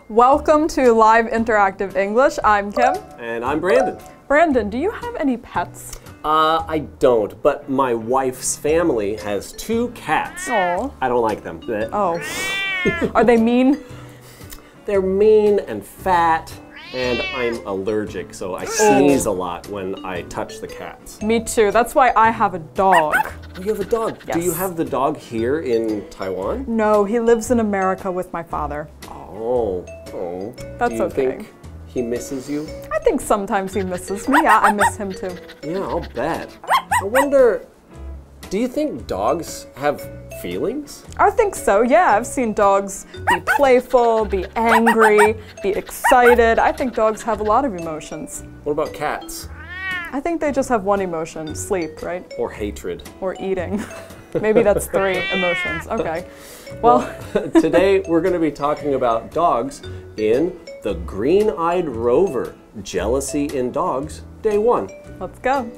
Welcome to Live Interactive English. I'm Kim. And I'm Brandon. Brandon, do you have any pets? I don't, but my wife's family has 2 cats. Oh. I don't like them. Oh. Are they mean? They're mean and fat, and I'm allergic, so I sneeze a lot when I touch the cats. Me too. That's why I have a dog. Oh, you have a dog? Yes. Do you have the dog here in Taiwan? No, he lives in America with my father. Oh. That's Do you okay. think he misses you? I think sometimes he misses me. Yeah, I miss him too. Yeah, I'll bet. I wonder, do you think dogs have feelings? I think so, yeah. I've seen dogs be playful, be angry, be excited. I think dogs have a lot of emotions. What about cats? I think they just have one emotion, sleep, right? Or hatred? Or eating. Maybe that's 3 emotions. Okay. Well, today we're going to be talking about dogs in the Green-Eyed Rover, Jealousy in Dogs, Day 1. Let's go.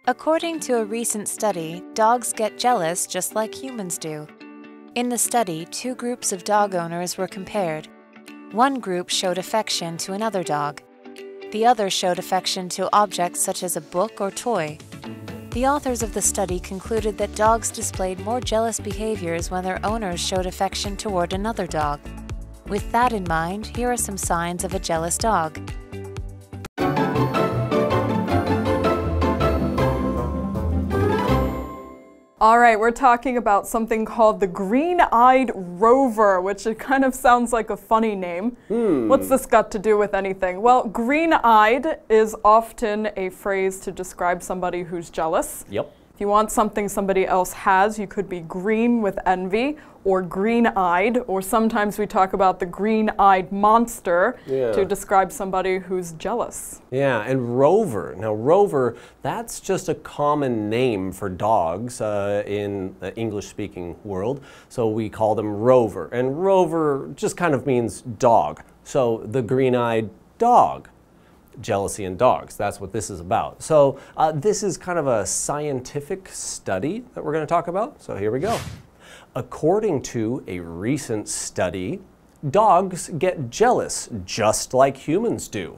According to a recent study, dogs get jealous just like humans do. In the study, 2 groups of dog owners were compared. One group showed affection to another dog. The other showed affection to objects such as a book or toy. The authors of the study concluded that dogs displayed more jealous behaviors when their owners showed affection toward another dog. With that in mind, here are some signs of a jealous dog. All right, we're talking about something called the Green-Eyed Rover, which it kind of sounds like a funny name. What's this got to do with anything? Well, green-eyed is often a phrase to describe somebody who's jealous. Yep. If you want something somebody else has, you could be green with envy or green-eyed, or sometimes we talk about the green-eyed monster to describe somebody who's jealous. Yeah, and Rover. Now, Rover, that's just a common name for dogs in the English-speaking world, so we call them Rover. And Rover just kind of means dog. So the green-eyed dog. Jealousy in dogs. That's what this is about. So this is kind of a scientific study that we're going to talk about. So here we go. According to a recent study, dogs get jealous just like humans do.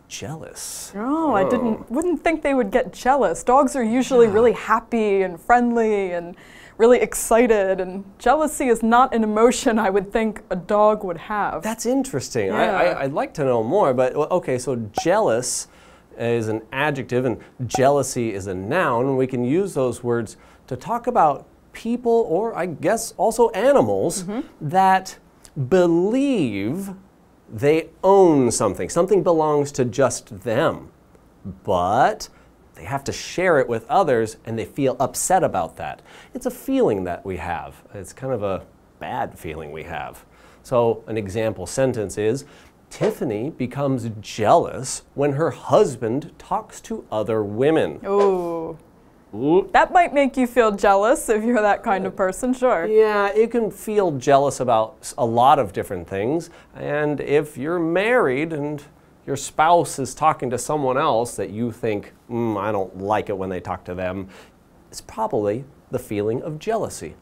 Jealous. Oh, I wouldn't think they would get jealous. Dogs are usually really happy and friendly and really excited, and jealousy is not an emotion I would think a dog would have. That's interesting. Yeah. I'd like to know more, but okay, so jealous is an adjective and jealousy is a noun, and we can use those words to talk about people, or I guess also animals, that believe they own something. Something belongs to just them, but they have to share it with others and they feel upset about that. It's a feeling that we have. It's kind of a bad feeling we have. So an example sentence is, Tiffany becomes jealous when her husband talks to other women. Ooh. That might make you feel jealous if you're that kind of person, sure. Yeah, you can feel jealous about a lot of different things. And if you're married and your spouse is talking to someone else that you think, I don't like it when they talk to them, it's probably the feeling of jealousy.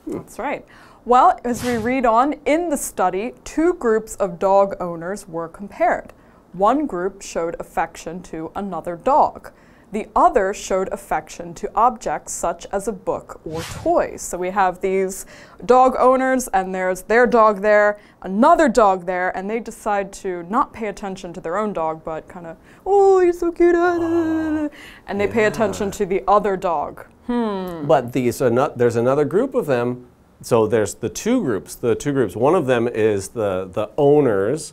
That's right. Well, as we read on, in the study, 2 groups of dog owners were compared. One group showed affection to another dog. The other showed affection to objects such as a book or toys. So we have these dog owners, and there's their dog there, another dog there, and they decide to not pay attention to their own dog, but kind of, oh, you're so cute, and they pay attention to the other dog. But there's another group of them. So there's the 2 groups. One of them is the owners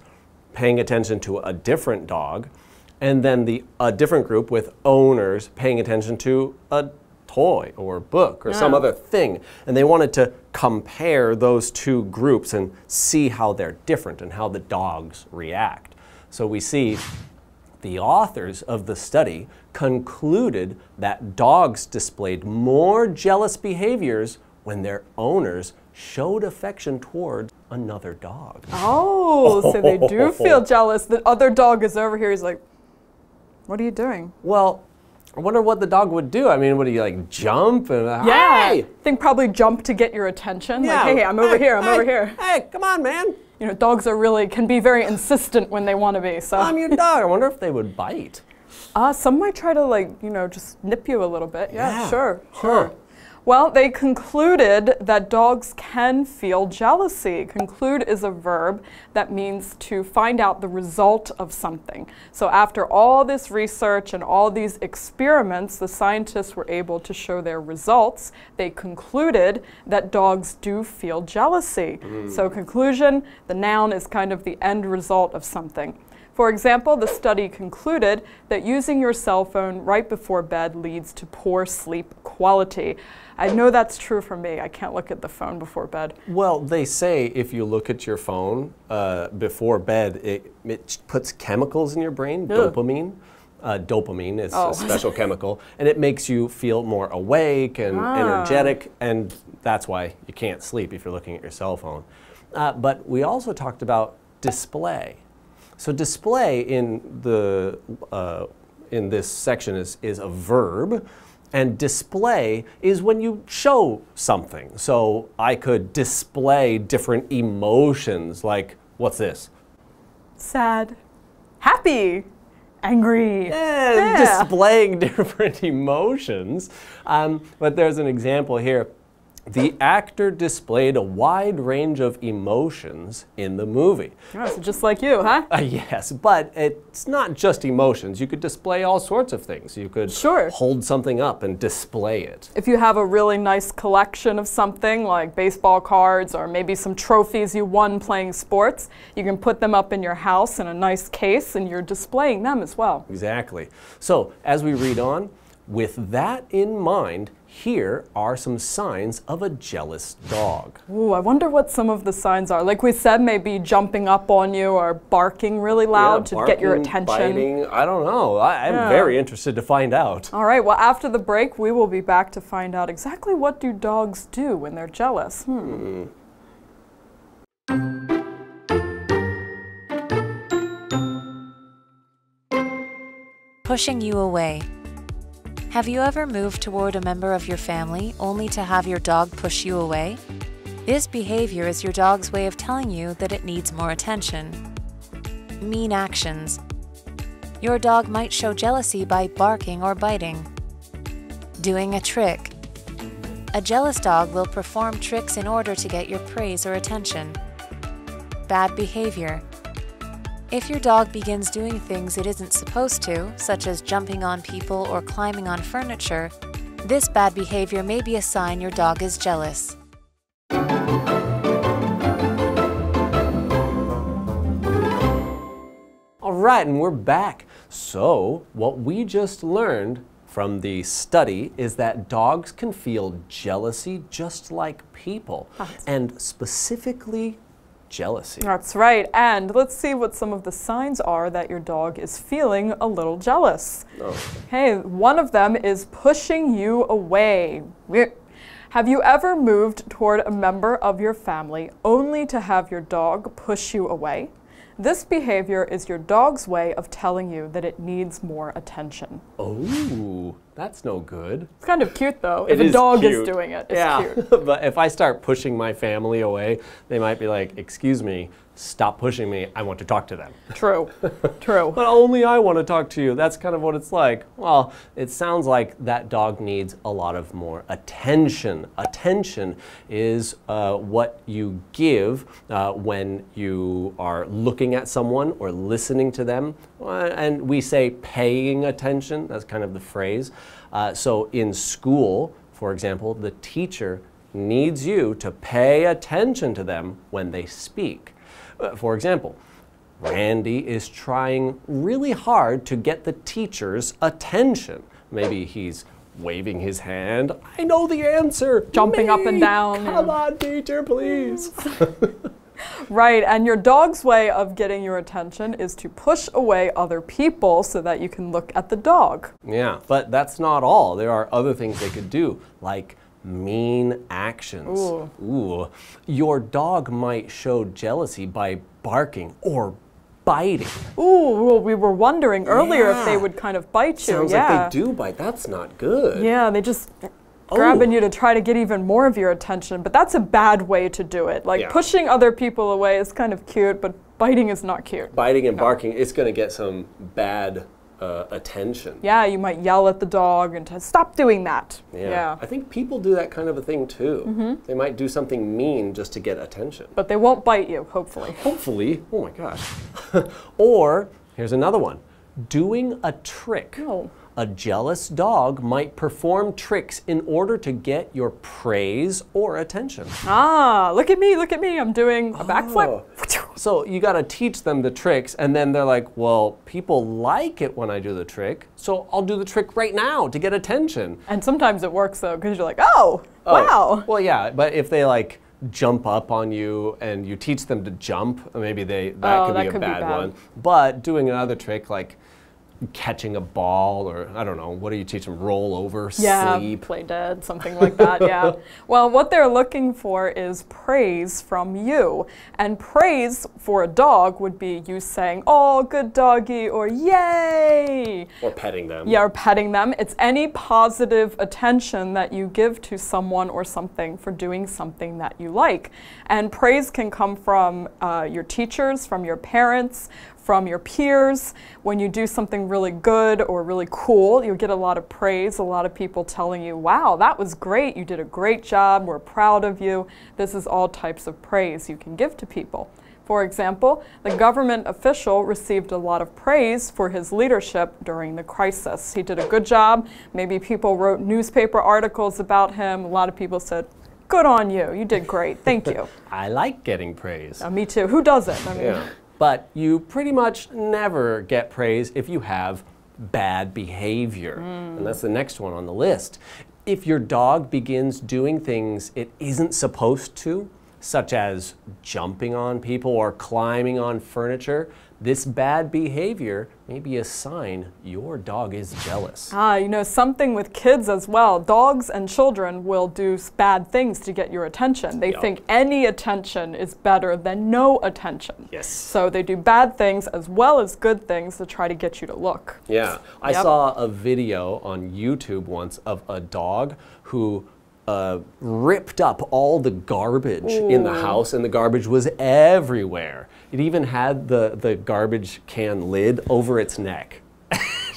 paying attention to a different dog, and then a different group with owners paying attention to a toy or book or some other thing. And they wanted to compare those 2 groups and see how they're different and how the dogs react. So we see the authors of the study concluded that dogs displayed more jealous behaviors when their owners showed affection toward another dog. Oh, so they do feel jealous. The other dog is over here. He's like, what are you doing? Well, I wonder what the dog would do. I mean, would he like jump and Yeah, hey! I think probably jump to get your attention. Yeah. Like, hey, I'm over here, I'm over here. Hey, come on, man. You know, dogs can be very insistent when they want to be, so. I'm your dog. I wonder if they would bite. Some might try to, like, you know, just nip you a little bit. Yeah, sure. Huh. Well, they concluded that dogs can feel jealousy. Conclude is a verb that means to find out the result of something. So after all this research and all these experiments, the scientists were able to show their results. They concluded that dogs do feel jealousy. So conclusion, the noun is kind of the end result of something. For example, the study concluded that using your cell phone right before bed leads to poor sleep quality. I know that's true for me. I can't look at the phone before bed. Well, they say if you look at your phone before bed, it puts chemicals in your brain, dopamine. Dopamine is a special chemical, and it makes you feel more awake and energetic, and that's why you can't sleep if you're looking at your cell phone. But we also talked about display. So display in this section is a verb, and display is when you show something. So I could display different emotions, like what's this? Sad, happy, angry. Yeah. Displaying different emotions. But there's an example here. The actor displayed a wide range of emotions in the movie. Oh, so just like you, huh? Yes, but it's not just emotions. You could display all sorts of things. You could hold something up and display it. If you have a really nice collection of something, like baseball cards or maybe some trophies you won playing sports, you can put them up in your house in a nice case and you're displaying them as well. Exactly. So, as we read on, with that in mind, here are some signs of a jealous dog. Ooh, I wonder what some of the signs are. Like we said, maybe jumping up on you or barking really loud to get your attention. Biting, I don't know. I'm very interested to find out. All right, well, after the break, we will be back to find out exactly what do dogs do when they're jealous. Pushing you away. Have you ever moved toward a member of your family only to have your dog push you away? This behavior is your dog's way of telling you that it needs more attention. Mean actions. Your dog might show jealousy by barking or biting. Doing a trick. A jealous dog will perform tricks in order to get your praise or attention. Bad behavior. If your dog begins doing things it isn't supposed to, such as jumping on people or climbing on furniture, this bad behavior may be a sign your dog is jealous. All right, and we're back. So, what we just learned from the study is that dogs can feel jealousy just like people, and specifically jealousy. That's right, and let's see what some of the signs are that your dog is feeling a little jealous. Okay, one of them is pushing you away. Have you ever moved toward a member of your family only to have your dog push you away? This behavior is your dog's way of telling you that it needs more attention. Oh, that's no good. It's kind of cute though. If a dog is doing it, it's cute. But if I start pushing my family away, they might be like, excuse me, stop pushing me, I want to talk to them. True, true. But only I want to talk to you. That's kind of what it's like. Well, it sounds like that dog needs a lot of more attention. Attention is what you give when you are looking at someone or listening to them. And we say paying attention, that's kind of the phrase. So in school, for example, the teacher needs you to pay attention to them when they speak. For example, Randy is trying really hard to get the teacher's attention. Maybe he's waving his hand. I know the answer. Jumping up and down. Come on, teacher, please. Right, and your dog's way of getting your attention is to push away other people so that you can look at the dog. Yeah, but that's not all. There are other things they could do, like mean actions. Ooh. Your dog might show jealousy by barking or biting. Ooh, well, we were wondering earlier if they would kind of bite you. Sounds like they do bite. That's not good. Yeah, they just grabbing you to try to get even more of your attention, but that's a bad way to do it. Like pushing other people away is kind of cute, but biting is not cute. Biting and barking, it's going to get some bad attention. Yeah, you might yell at the dog and stop doing that. Yeah. I think people do that kind of a thing too. They might do something mean just to get attention. But they won't bite you, hopefully. Hopefully. Oh my gosh. Or, here's another one. Doing a trick. Oh. A jealous dog might perform tricks in order to get your praise or attention. Ah, look at me, I'm doing a backflip. So you got to teach them the tricks, and then they're like, well, people like it when I do the trick, so I'll do the trick right now to get attention. And sometimes it works though, because you're like, oh, wow. Well, yeah, but if they like jump up on you and you teach them to jump, maybe that could be a bad one. But doing another trick like catching a ball, or I don't know, what do you teach them? Roll over, sleep? Play dead, something like that, yeah. Well, what they're looking for is praise from you. And praise for a dog would be you saying, oh, good doggy, or yay! Or petting them. Yeah, or petting them. It's any positive attention that you give to someone or something for doing something that you like. And praise can come from your teachers, from your parents, from your peers. When you do something really good or really cool, you'll get a lot of praise, a lot of people telling you, wow, that was great, you did a great job, we're proud of you. This is all types of praise you can give to people. For example, the government official received a lot of praise for his leadership during the crisis. He did a good job. Maybe people wrote newspaper articles about him. A lot of people said, good on you, you did great, thank you. I like getting praise. Me too, who doesn't? I mean, But you pretty much never get praise if you have bad behavior. And that's the next one on the list. If your dog begins doing things it isn't supposed to, such as jumping on people or climbing on furniture, this bad behavior may be a sign your dog is jealous. You know, something with kids as well. Dogs and children will do bad things to get your attention. They think any attention is better than no attention. Yes. So they do bad things as well as good things to try to get you to look. Yeah. I saw a video on YouTube once of a dog who ripped up all the garbage in the house, and the garbage was everywhere. It even had the garbage can lid over its neck.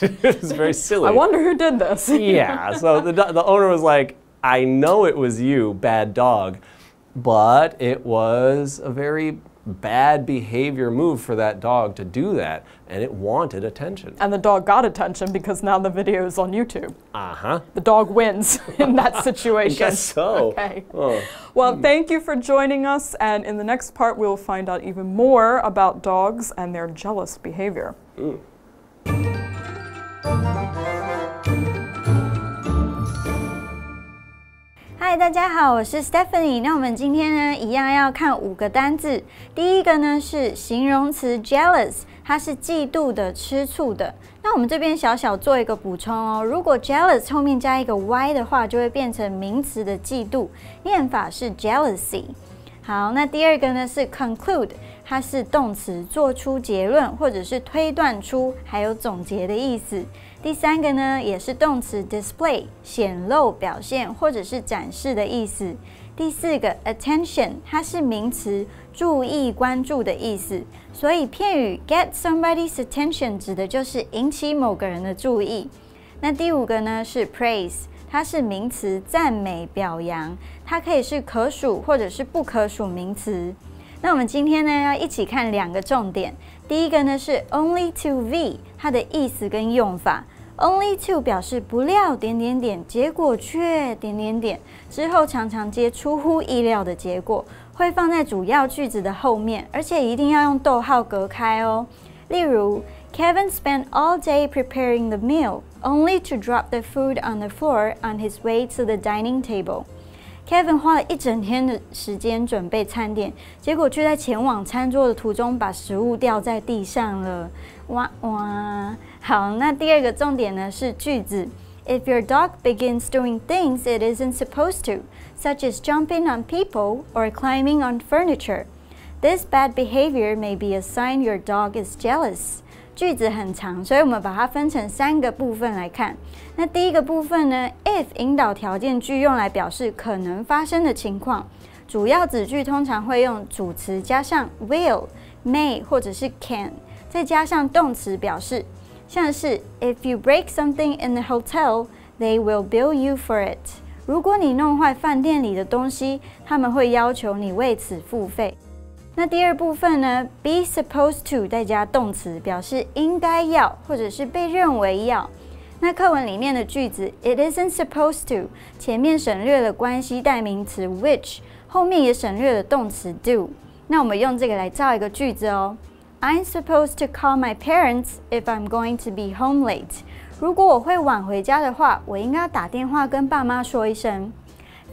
It was very silly. I wonder who did this. Yeah, so the owner was like, I know it was you, bad dog, but it was a very bad behavior move for that dog to do that, and it wanted attention. And the dog got attention because now the video is on YouTube. Uh-huh. The dog wins in that situation. I guess so. Okay. Well, thank you for joining us, and in the next part we'll find out even more about dogs and their jealous behavior. Hi， 大家好，我是 Stephanie。那我们今天呢，一样要看5个单字。第一个呢是形容词 jealous， 它是嫉妒的、吃醋的。那我们这边小小做一个补充哦，如果 jealous 后面加一个 y 的话，就会变成名词的嫉妒，念法是 jealousy。好，那第二个呢是 conclude， 它是动词，做出结论或者是推断出，还有总结的意思。第三个呢，也是动词 display， 显露、表现或者是展示的意思。第四个 attention， 它是名词，注意、关注的意思。所以片语 get somebody's attention 指的就是引起某个人的注意。那第5个呢是 praise， 它是名词，赞美、表扬，它可以是可数或者是不可数名词。那我们今天呢要一起看2个重点。第一个呢是 only to v， 它的意思跟用法。Only to 表示不料点点点，结果却点点点，之后常常接出乎意料的结果，会放在主要句子的后面，而且一定要用逗号隔开哦。例如 Kevin spent all day preparing the meal, only to drop the food on the floor on his way to the dining table. Kevin 花了一整天的时间准备餐点，结果却在前往餐桌的途中把食物掉在地上了。哇哇！好，那第2个重点呢是句子 If your dog begins doing things it isn't supposed to, such as jumping on people or climbing on furniture, this bad behavior may be a sign your dog is jealous. 句子很长，所以我们把它分成3个部分来看。那第一个部分呢 ，if 引导条件句用来表示可能发生的情况，主要子句通常会用主词加上 will、may 或者是 can， 再加上动词表示，像是 If you break something in the hotel, they will bill you for it. 如果你弄坏饭店里的东西，他们会要求你为此付费。那第二部分呢 ，be supposed to 再加动词，表示应该要或者是被认为要。那课文里面的句子 ，it isn't supposed to 前面省略了关系代名词 which， 后面也省略了动词 do。那我们用这个来造一个句子哦。I'm supposed to call my parents if I'm going to be home late. 如果我会晚回家的话，我应该打电话跟爸妈说一声。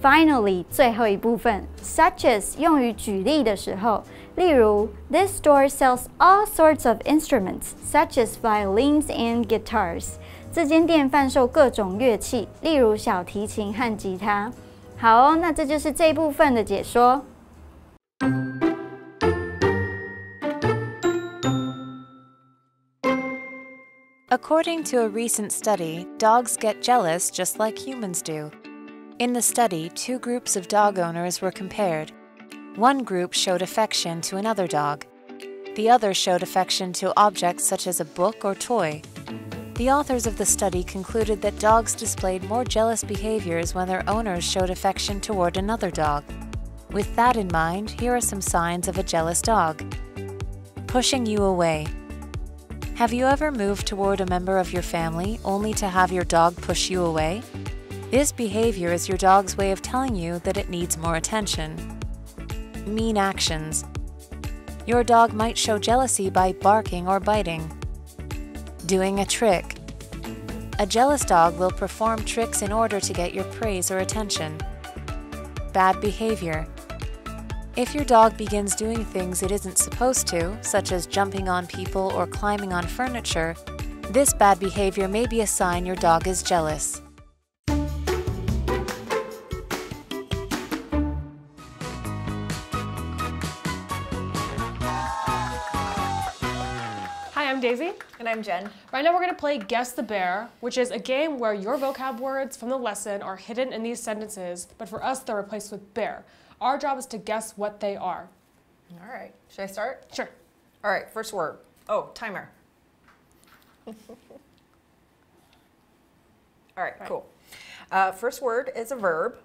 Finally， 最后一部分 ，such as 用于举例的时候，例如 This store sells all sorts of instruments, such as violins and guitars. 这间店贩售各种乐器，例如小提琴和吉他。好哦，那这就是这一部分的解说。According to a recent study, dogs get jealous just like humans do. In the study, 2 groups of dog owners were compared. One group showed affection to another dog. The other showed affection to objects such as a book or toy. The authors of the study concluded that dogs displayed more jealous behaviors when their owners showed affection toward another dog. With that in mind, here are some signs of a jealous dog. Pushing you away. Have you ever moved toward a member of your family only to have your dog push you away? This behavior is your dog's way of telling you that it needs more attention. Mean actions. Your dog might show jealousy by barking or biting. Doing a trick. A jealous dog will perform tricks in order to get your praise or attention. Bad behavior. If your dog begins doing things it isn't supposed to, such as jumping on people or climbing on furniture, this bad behavior may be a sign your dog is jealous. I'm Daisy. And I'm Jen. Right now we're going to play Guess the Bear, which is a game where your vocab words from the lesson are hidden in these sentences, but for us they're replaced with bear. Our job is to guess what they are. All right. Should I start? Sure. All right, first word. Oh, timer. All right, cool. First word is a verb.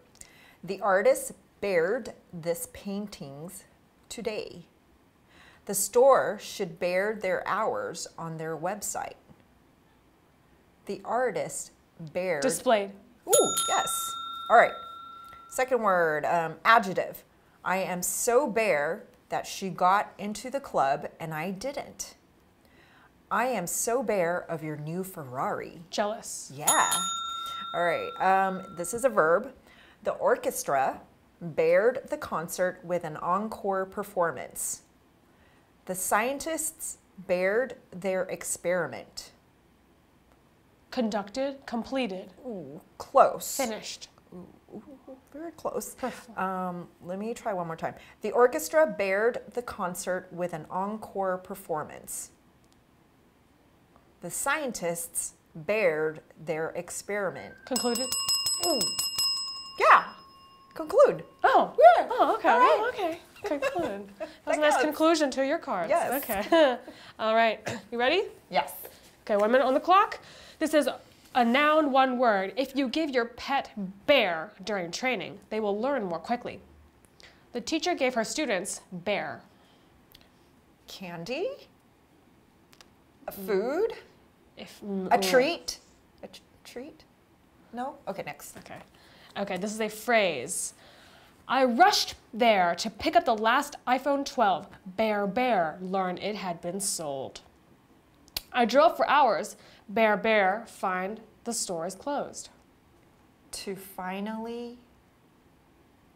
The artist bared this paintings today. The store should bear their hours on their website. The artist bared... Displayed. Ooh, yes. All right. Second word, adjective. I am so bare that she got into the club and I didn't. I am so bare of your new Ferrari. Jealous. Yeah. All right. This is a verb. The orchestra bared the concert with an encore performance. The scientists bared their experiment. Conducted, completed. Ooh, close. Finished. Ooh, very close. Perfect. Let me try one more time. The orchestra bared the concert with an encore performance. The scientists bared their experiment. Concluded. Ooh. Yeah. Conclude. Oh. Yeah. Oh, okay. All right. Oh, okay. Conclude. That's a nice conclusion to your cards. Yes. Okay. All right. You ready? Yes. Okay, 1 minute on the clock. This is a noun, one word. If you give your pet bear during training, they will learn more quickly. The teacher gave her students bear. Candy? A food? If, A treat? A treat? No? Okay, next. Okay. Okay, this is a phrase. I rushed there to pick up the last iPhone 12. Bear, bear, learned it had been sold. I drove for hours. Bear, bear, find the store is closed. To finally.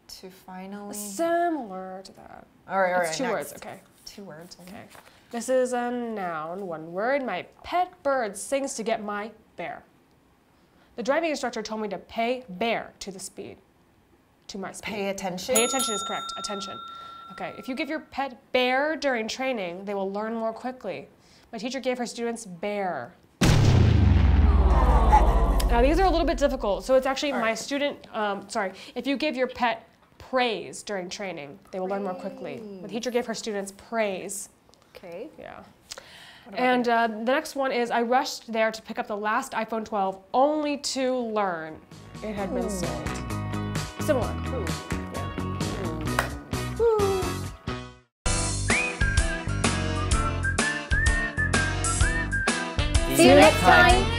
Similar to that. All right, It's two next. words, okay. 2 words. Okay. This is a noun, one word. My pet bird sings to get my bear. The driving instructor told me to pay bear to the speed. To my speed. Pay attention. Pay attention is correct. Attention. Okay, if you give your pet bear during training, they will learn more quickly. My teacher gave her students bear. Now these are a little bit difficult, so it's actually my student, if you give your pet praise during training, they will learn more quickly. The teacher gave her students praise. Okay. Yeah. And the next one is, I rushed there to pick up the last iPhone 12 only to learn it had been sold. Similar. See you next time.